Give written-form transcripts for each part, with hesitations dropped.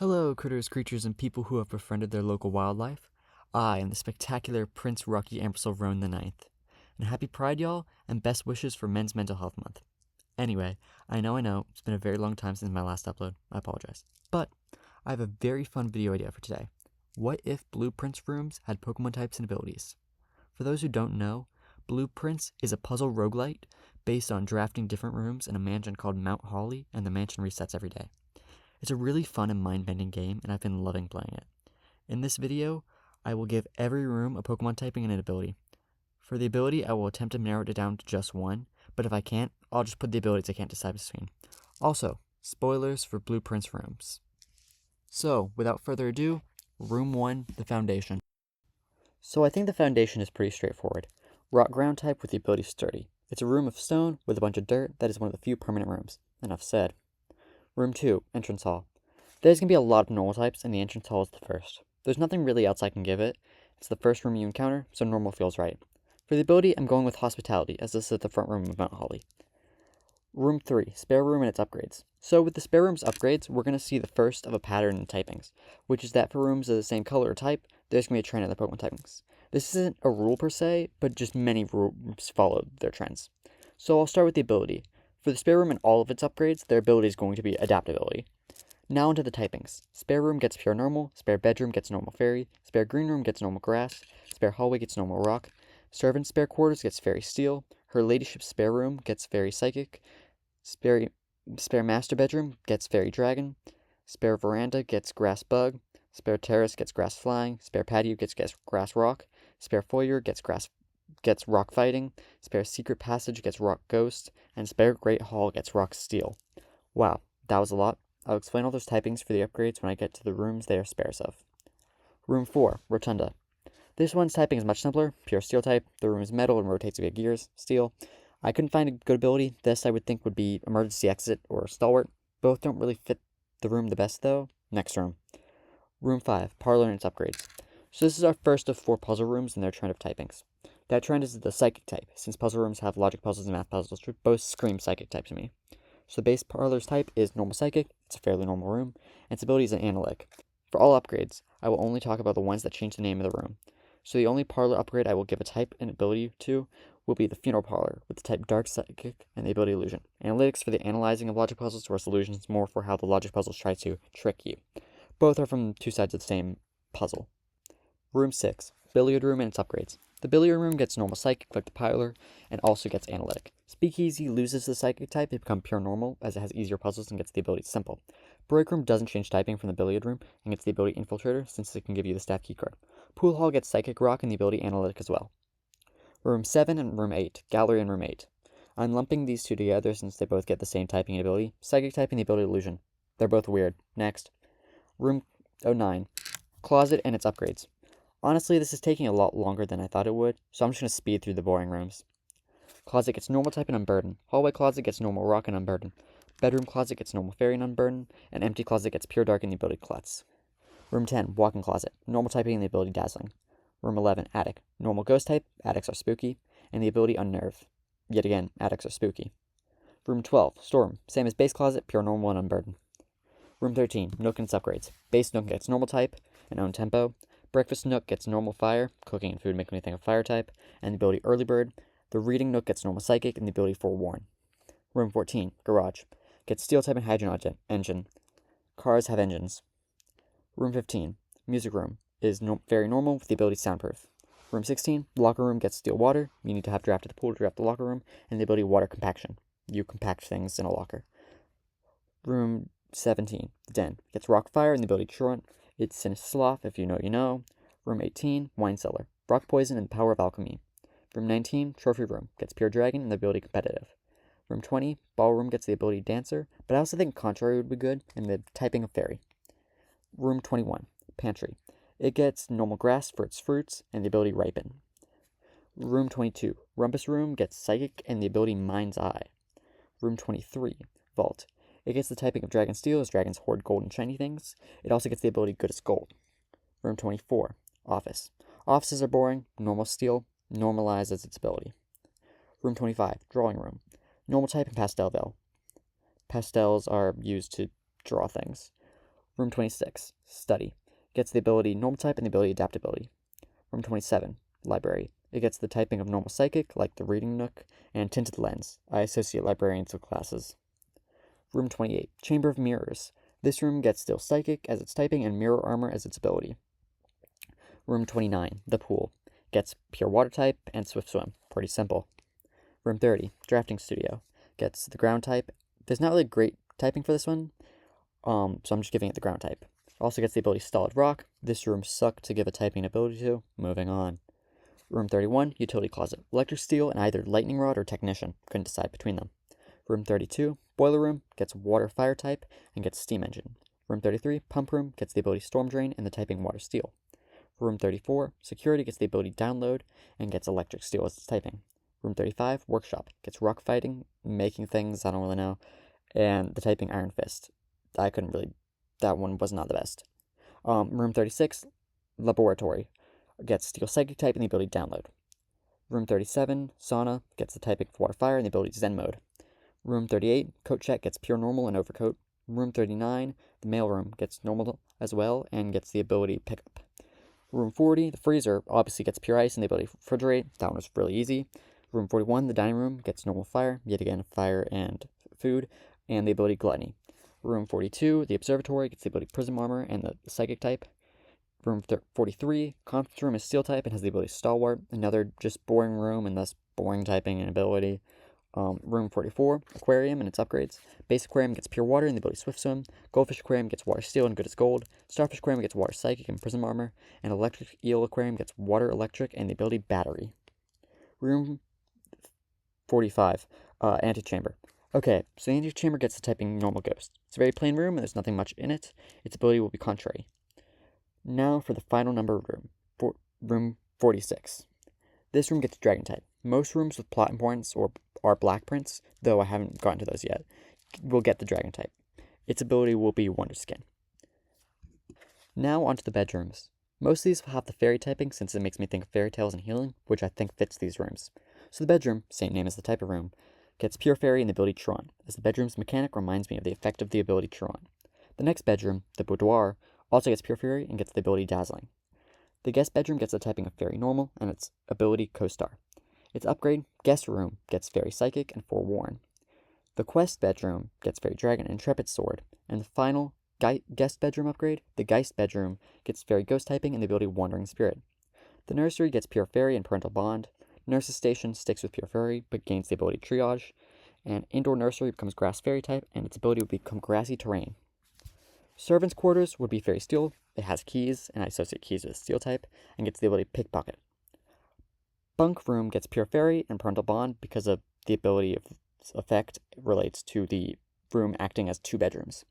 Hello, critters, creatures, and people who have befriended their local wildlife. I am the spectacular Prince Rocky Ambersel Roan the Ninth. And happy Pride, y'all, and best wishes for Men's Mental Health Month. Anyway, I know, it's been a very long time since my last upload. I apologize. But I have a very fun video idea for today. What if Blueprints rooms had Pokemon types and abilities? For those who don't know, Blueprints is a puzzle roguelite based on drafting different rooms in a mansion called Mount Holly, and the mansion resets every day. It's a really fun and mind-bending game, and I've been loving playing it. In this video, I will give every room a Pokemon typing and an ability. For the ability, I will attempt to narrow it down to just one, but if I can't, I'll just put the abilities I can't decide between. Also, spoilers for Blueprints rooms. So, without further ado, Room 1, the Foundation. So I think the Foundation is pretty straightforward. Rock ground type with the ability Sturdy. It's a room of stone with a bunch of dirt that is one of the few permanent rooms. Enough said. Room 2, Entrance Hall. There's going to be a lot of normal types, and the Entrance Hall is the first. There's nothing really else I can give it. It's the first room you encounter, so normal feels right. For the ability, I'm going with Hospitality, as this is the front room of Mount Holly. Room 3, Spare Room and its upgrades. So with the Spare Room's upgrades, we're going to see the first of a pattern in typings, which is that for rooms of the same color or type, there's going to be a trend in the Pokemon typings. This isn't a rule per se, but just many rooms follow their trends. So I'll start with the ability. For the Spare Room and all of its upgrades, their ability is going to be Adaptability. Now into the typings. Spare Room gets Pure Normal, Spare Bedroom gets Normal Fairy, Spare Green Room gets Normal Grass, Spare Hallway gets Normal Rock, Servant Spare Quarters gets Fairy Steel, Her Ladyship's Spare Room gets Fairy Psychic, Spare Master Bedroom gets Fairy Dragon, Spare Veranda gets Grass Bug, Spare Terrace gets Grass Flying, Spare Patio gets Grass Rock, Spare Foyer gets Rock Fighting, Spare Secret Passage gets Rock Ghost, and Spare Great Hall gets Rock Steel. Wow, that was a lot. I'll explain all those typings for the upgrades when I get to the rooms they are spares of. Room 4, Rotunda. This one's typing is much simpler, pure Steel type. The room is metal and rotates via gears, Steel. I couldn't find a good ability. This I would think would be Emergency Exit or Stalwart. Both don't really fit the room the best though. Next room. Room 5, Parlor and its upgrades. So this is our first of 4 puzzle rooms and their trend of typings. That trend is the Psychic type, since puzzle rooms have logic puzzles and math puzzles, which both scream Psychic type to me. So the base Parlor's type is Normal Psychic. It's a fairly normal room, and its ability is an Analytic. For all upgrades, I will only talk about the ones that change the name of the room. So the only Parlor upgrade I will give a type and ability to will be the Funeral Parlor, with the type Dark Psychic and the ability Illusion. Analytics for the analyzing of logic puzzles, whereas Illusions more for how the logic puzzles try to trick you. Both are from two sides of the same puzzle. Room 6, Billiard Room and its upgrades. The Billiard Room gets Normal Psychic like the Parlor, and also gets Analytic. Speakeasy loses the Psychic type to become Pure Normal, as it has easier puzzles and gets the ability Simple. Break Room doesn't change typing from the Billiard Room, and gets the ability Infiltrator, since it can give you the staff keycard. Pool Hall gets Psychic Rock and the ability Analytic as well. Room 7 and Room 8, Gallery and Room 8. I'm lumping these two together since they both get the same typing and ability, Psychic type and the ability Illusion. They're both weird. Next. Room 09, Closet and its upgrades. Honestly, this is taking a lot longer than I thought it would, so I'm just going to speed through the boring rooms. Closet gets Normal type and Unburden. Hallway Closet gets Normal Rock and Unburden. Bedroom Closet gets Normal Fairy and Unburden. And Empty Closet gets Pure Dark and the ability Klutz. Room 10, Walk-in Closet. Normal typing and the ability Dazzling. Room 11, Attic. Normal Ghost type, attics are spooky, and the ability Unnerve. Yet again, attics are spooky. Room 12, Storeroom. Same as Base Closet, Pure Normal and Unburden. Room 13, Nook and its upgrades. Base Nook gets Normal type and Own Tempo. Breakfast Nook gets Normal Fire, cooking and food make me think of Fire type, and the ability Early Bird. The Reading Nook gets Normal Psychic and the ability Forewarn. Room 14, Garage. Gets Steel type and Hydrogen engine. Cars have engines. Room 15, Music Room. Is very normal with the ability Soundproof. Room 16, Locker Room gets Steel Water. You need to have draft at the pool to draft the locker room, and the ability Water Compaction. You compact things in a locker. Room 17, The Den. Gets Rock Fire and the ability Truant. It's Sinister Sloth, if you know, you know. Room 18, Wine Cellar. Rock Poison and the Power of Alchemy. Room 19, Trophy Room. Gets Pure Dragon and the ability Competitive. Room 20, Ballroom gets the ability Dancer, but I also think Contrary would be good, and the typing of Fairy. Room 21, Pantry. It gets Normal Grass for its fruits and the ability Ripen. Room 22, Rumpus Room gets Psychic and the ability Mind's Eye. Room 23, Vault. It gets the typing of Dragon Steel as dragons hoard gold and shiny things. It also gets the ability Good as Gold. Room 24, Office. Offices are boring. Normal Steel normalizes its ability. Room 25, Drawing Room. Normal type and Pastel Veil. Pastels are used to draw things. Room 26, Study. Gets the ability Normal Type and the ability Adaptability. Room 27, Library. It gets the typing of Normal Psychic, like the Reading Nook, and Tinted Lens. I associate librarians with classes. Room 28, Chamber of Mirrors. This room gets Steel Psychic as its typing and Mirror Armor as its ability. Room 29, The Pool. Gets Pure Water type and Swift Swim. Pretty simple. Room 30, Drafting Studio. Gets the Ground type. There's not really great typing for this one, so I'm just giving it the Ground type. Also gets the ability Solid Rock. This room sucked to give a typing ability to. Moving on. Room 31, Utility Closet. Electric Steel and either Lightning Rod or Technician. Couldn't decide between them. Room 32, Boiler Room. Gets Water Fire type and gets Steam Engine. Room 33, Pump Room. Gets the ability Storm Drain and the typing Water Steel. Room 34, Security. Gets the ability Download and gets Electric Steel as its typing. Room 35, Workshop. Gets Rock Fighting, making things, I don't really know, and the typing Iron Fist. That one was not the best. Room 36, Laboratory. Gets Steel Psychic type and the ability Download. Room 37, Sauna. Gets the typing Water Fire and the ability Zen Mode. Room 38, Coat Check. Gets Pure Normal and Overcoat. Room 39, the Mailroom. Gets Normal as well and gets the ability Pickup. Room 40, the Freezer. Obviously gets Pure Ice and the ability Refrigerate. That one was really easy. Room 41, the Dining Room. Gets Normal Fire. Yet again, Fire and Food. And the ability Gluttony. Room 42, the Observatory. Gets the ability Prism Armor and the Psychic type. Room 43, Conference Room is Steel type and has the ability Stalwart. Another just boring room and thus boring typing and ability. Room 44, Aquarium and its upgrades. Base Aquarium gets Pure Water and the ability Swift Swim. Goldfish Aquarium gets Water Steel and Good as Gold. Starfish Aquarium gets Water Psychic and Prism Armor. And Electric Eel Aquarium gets Water Electric and the ability Battery. Room 45, Antechamber. Okay, so the Antechamber gets the typing Normal Ghost. It's a very plain room and there's nothing much in it. Its ability will be Contrary. Now for the final number room, room 46. This room gets Dragon type. Most rooms with plot importance or are black prints, though I haven't gotten to those yet, will get the Dragon type. Its ability will be Wonder Skin. Now onto the bedrooms. Most of these will have the fairy typing since it makes me think of fairy tales and healing, which I think fits these rooms. So the bedroom, same name as the type of room, gets Pure Fairy and the ability Tron, as the bedroom's mechanic reminds me of the effect of the ability Tron. The next bedroom, the Boudoir, also gets Pure Fairy and gets the ability Dazzling. The guest bedroom gets the typing of Fairy Normal and its ability Co-Star. Its upgrade, Guest Room, gets Fairy Psychic and Forewarn. The Quest bedroom gets Fairy Dragon and Intrepid Sword. And the final guest bedroom upgrade, the Geist bedroom, gets Fairy Ghost typing and the ability Wandering Spirit. The nursery gets Pure Fairy and Parental Bond. Nurse's Station sticks with Pure Fairy but gains the ability Triage. And Indoor Nursery becomes Grass Fairy type and its ability will become Grassy Terrain. Servants' Quarters would be Fairy Steel. It has keys, and I associate keys with Steel type, and gets the ability Pickpocket. Bunk Room gets Pure Fairy and Parental Bond because of the ability of its effect relates to the room acting as two bedrooms.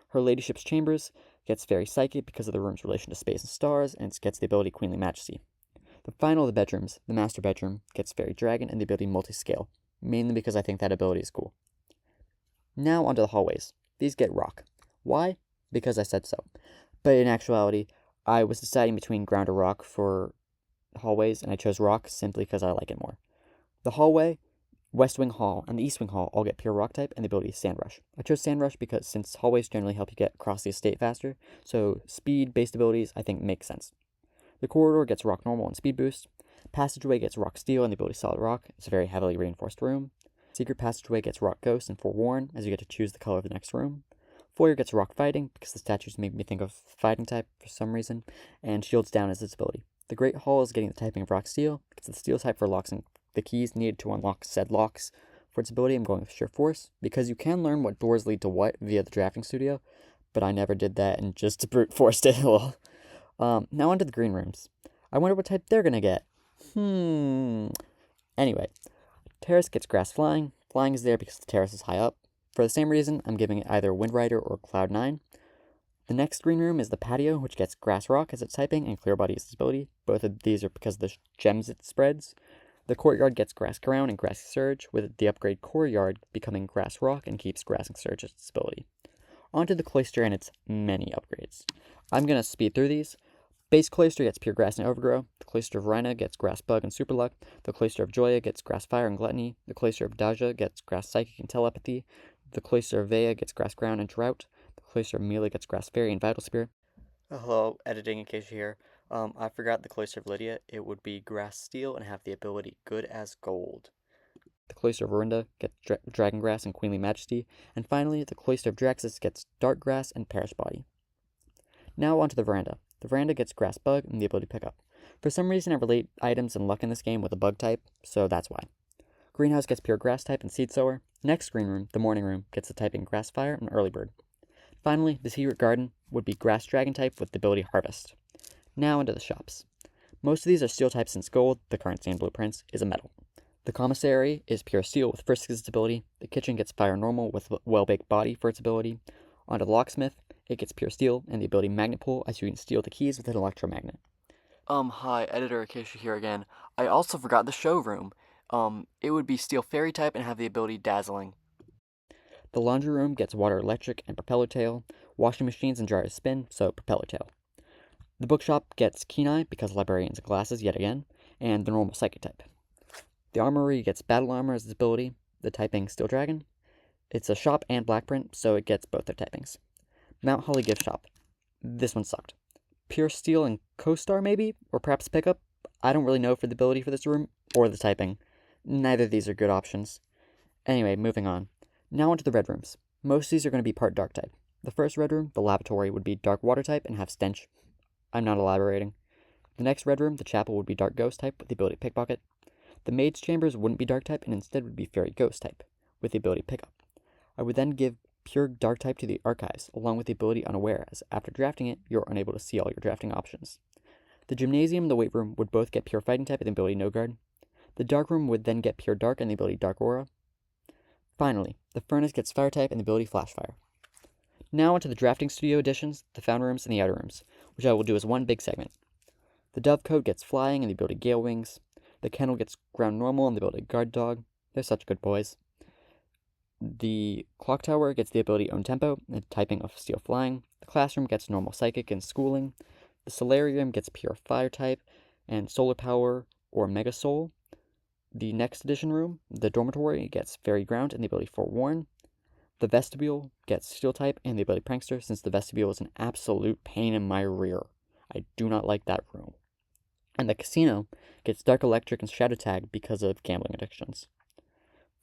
Her Ladyship's Chambers gets Fairy Psychic because of the room's relation to space and stars, and it gets the ability Queenly Majesty. The final of the bedrooms, the Master Bedroom, gets Fairy Dragon and the ability Multiscale, mainly because I think that ability is cool. Now onto the hallways. These get Rock. Why? Because I said so. But in actuality, I was deciding between Ground or Rock for hallways, and I chose Rock simply because I like it more. The hallway, West Wing Hall, and the East Wing Hall all get Pure Rock type and the ability Sand Rush. I chose Sand Rush because since hallways generally help you get across the estate faster, so speed-based abilities I think make sense. The corridor gets Rock Normal and Speed Boost. Passageway gets Rock Steel and the ability Solid Rock. It's a very heavily reinforced room. Secret Passageway gets Rock Ghost and Forewarn, as you get to choose the color of the next room. Foyer gets Rock Fighting, because the statues make me think of Fighting type for some reason, and Shields Down is its ability. The Great Hall is getting the typing of Rock Steel, gets the Steel type for locks and the keys needed to unlock said locks. For its ability, I'm going with Sheer Force, because you can learn what doors lead to what via the drafting studio, but I never did that and just brute forced it. Now onto the green rooms. I wonder what type they're gonna get. Anyway, Terrace gets Grass Flying. Flying is there because the terrace is high up. For the same reason, I'm giving it either Wind Rider or Cloud 9. The next green room is the Patio, which gets Grass Rock as its typing and Clear Body as its ability. Both of these are because of the gems it spreads. The Courtyard gets Grass Ground and Grassy Surge, with the upgrade Courtyard becoming Grass Rock and keeps Grass and Surge as its ability. Onto the Cloister and its many upgrades. I'm going to speed through these. Base Cloister gets Pure Grass and Overgrow. The Cloister of Rhina gets Grass Bug and Super Luck. The Cloister of Joya gets Grass Fire and Gluttony. The Cloister of Daja gets Grass Psychic and Telepathy. The Cloister of Vea gets Grass Ground and Drought. The Cloister Amelia gets Grass Fairy and Vital Spear. Hello, editing in case you're here. I forgot the Cloister of Lydia. It would be Grass Steel and have the ability Good as Gold. The Cloister of Orinda gets Dragon Grass and Queenly Majesty. And finally, the Cloister of Draxus gets Dark Grass and Perish Body. Now onto the Veranda. The Veranda gets Grass Bug and the ability Pick Up. For some reason, I relate items and luck in this game with a bug type, so that's why. Greenhouse gets Pure Grass type and Seed Sower. Next Green Room, the Morning Room, gets the typing Grass Fire and Early Bird. Finally, the Secret Garden would be Grass Dragon type with the ability Harvest. Now into the shops. Most of these are Steel type since Gold, the currency in blueprints, is a metal. The Commissary is Pure Steel with Frisk as its ability. The Kitchen gets Fire Normal with Well-Baked Body for its ability. Onto the Locksmith, it gets Pure Steel and the ability Magnet Pull, as you can steal the keys with an electromagnet. Hi, Editor Acacia here again. I also forgot the Showroom. It would be Steel Fairy type and have the ability Dazzling. The Laundry Room gets Water Electric and Propeller Tail. Washing Machines and Dryers spin, so Propeller Tail. The Bookshop gets Keen Eye because Librarians and Glasses yet again, and the normal Psychic type. The Armory gets Battle Armor as its ability, the typing Steel Dragon. It's a shop and black print, so it gets both their typings. Mount Holly Gift Shop. This one sucked. Pure Steel and Co-Star maybe, or perhaps Pickup. I don't really know for the ability for this room, or the typing. Neither of these are good options. Anyway, moving on. Now onto the Red Rooms. Most of these are going to be part Dark type. The first Red Room, the Lavatory, would be Dark Water type and have Stench. I'm not elaborating. The next Red Room, the Chapel, would be Dark Ghost type with the ability Pickpocket. The Maid's Chambers wouldn't be Dark type and instead would be Fairy Ghost type with the ability Pickup. I would then give Pure Dark type to the Archives, along with the ability Unaware, as after drafting it, you're unable to see all your drafting options. The Gymnasium and the Weight Room would both get Pure Fighting type and the ability No Guard. The Dark Room would then get Pure Dark and the ability Dark Aura. Finally, the Furnace gets Fire type and the ability Flash Fire. Now onto the Drafting Studio editions, the Found Rooms, and the Outer Rooms, which I will do as one big segment. The Dovecote gets Flying and the ability Gale Wings. The Kennel gets Ground Normal and the ability Guard Dog. They're such good boys. The Clock Tower gets the ability Own Tempo and typing of Steel Flying. The Classroom gets Normal Psychic and Schooling. The Solarium gets Pure Fire type and Solar Power or Mega Soul. The Next Edition Room, the Dormitory, gets Fairy Ground and the ability Forewarn. The Vestibule gets Steel type and the ability Prankster, since the Vestibule is an absolute pain in my rear. I do not like that room. And the Casino gets Dark Electric and Shadow Tag because of gambling addictions.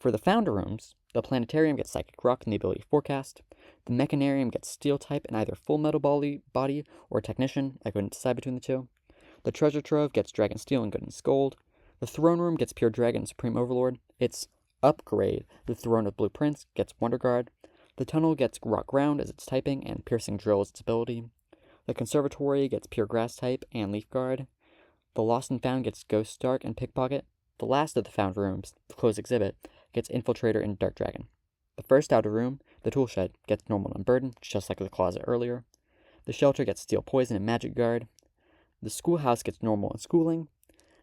For the Founder Rooms, the Planetarium gets Psychic Rock and the ability Forecast. The Mechanarium gets Steel type and either Full Metal Body or Technician. I couldn't decide between the two. The Treasure Trove gets Dragon Steel and Good and Gold. The Throne Room gets Pure Dragon and Supreme Overlord. Its upgrade, the Throne of Blueprints, gets Wonder Guard. The Tunnel gets Rock Ground as its typing and Piercing Drill as its ability. The Conservatory gets Pure Grass type and Leaf Guard. The Lost and Found gets Ghost Dark and Pickpocket. The last of the Found Rooms, the Closed Exhibit, gets Infiltrator and Dark Dragon. The first outer room, the Tool Shed, gets Normal and Burden, just like the closet earlier. The Shelter gets Steel Poison and Magic Guard. The Schoolhouse gets Normal and Schooling.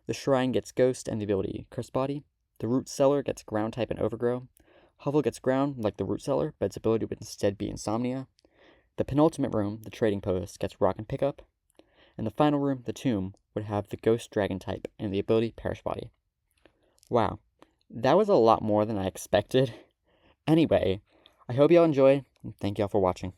The Shrine gets Ghost and the ability Cursed Body. The Root Cellar gets Ground type and Overgrow. Hovel gets Ground, like the Root Cellar, but its ability would instead be Insomnia. The penultimate room, the Trading Post, gets Rock and Pickup. And the final room, the Tomb, would have the Ghost Dragon type and the ability Perish Body. Wow, that was a lot more than I expected. Anyway, I hope y'all enjoyed, and thank y'all for watching.